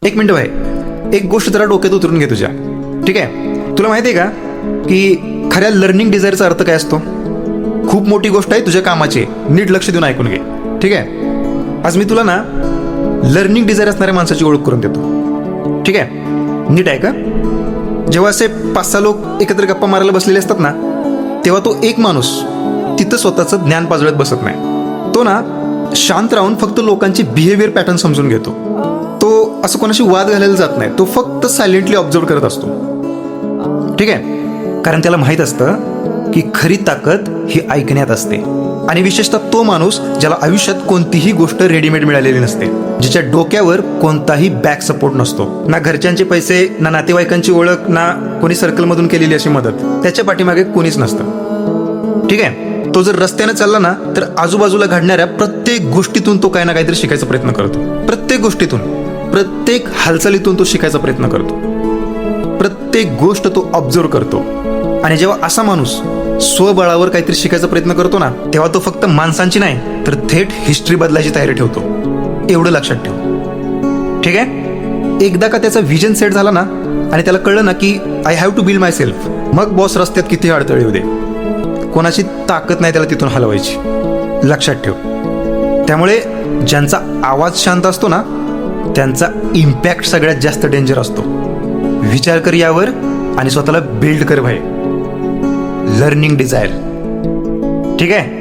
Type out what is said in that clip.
एक मिनिट भाई, एक गोष्ट जरा डोक्यात उतरून घे तुझ्या. ठीक आहे, तुला माहिती आहे का की खऱ्या लर्निंग डिझायरचा अर्थ काय असतो? खूप मोठी गोष्ट आहे तुझ्या कामाची, नीट लक्ष देऊन ऐकून घे. ठीक आहे, आज मी तुला ना लर्निंग डिझायर असणाऱ्या माणसाची ओळख करून देतो. ठीक आहे, नीट आहे का? जेव्हा असे 5-6 लोक एकत्र गप्पा मारायला बसलेले असतात ना, तेव्हा तो एक माणूस तिथं स्वतःचं ज्ञान पाजळत बसत नाही. तो ना शांत राहून फक्त लोकांची बिहेवियर पॅटर्न समजून घेतो. तो असं कोणाशी वाद घालायला जात नाही, तो फक्त सायलेंटली ऑब्झर्व करत असतो. ठीक आहे, कारण त्याला माहीत असतं की खरी ताकद ही ऐकण्यात असते. आणि विशेषतः तो माणूस ज्याला आयुष्यात कोणतीही गोष्ट रेडीमेड मिळालेली नसते, जिच्या डोक्यावर कोणताही बॅक सपोर्ट नसतो, ना घरच्यांचे पैसे, ना नातेवाईकांची ओळख, ना कोणी सर्कलमधून केलेली अशी मदत, त्याच्या पाठीमागे कोणीच नसतं. ठीक आहे, तो जर रस्त्याने चालला ना तर आजूबाजूला घडणाऱ्या प्रत्येक गोष्टीतून तो काही ना काहीतरी शिकायचा प्रयत्न करतो. प्रत्येक गोष्टीतून, प्रत्येक हालचालीतून तो शिकायचा प्रयत्न करतो. प्रत्येक गोष्ट तो ऑब्झर्व करतो. आणि जेव्हा असा माणूस स्वबळावर काहीतरी शिकायचा प्रयत्न करतो ना, तेव्हा तो फक्त माणसांची नाही तर थेट हिस्ट्री बदलायची तयारी ठेवतो. एवढं लक्षात ठेव. ठीक आहे, एकदा का त्याचा व्हिजन सेट झाला ना आणि त्याला कळलं ना की I have to build myself, मग बॉस रस्त्यात किती अडथळे येऊ दे, कोणाची ताकद नाही त्याला तिथून हलवायची. लक्षात ठेव. त्यामुळे ज्यांचा आवाज शांत असतो ना, त्यांचा इम्पॅक्ट सगळ्यात जास्त डेंजर असतो. विचार कर यावर आणि स्वतःला बिल्ड कर भाई. Learning desire. ठीक आहे.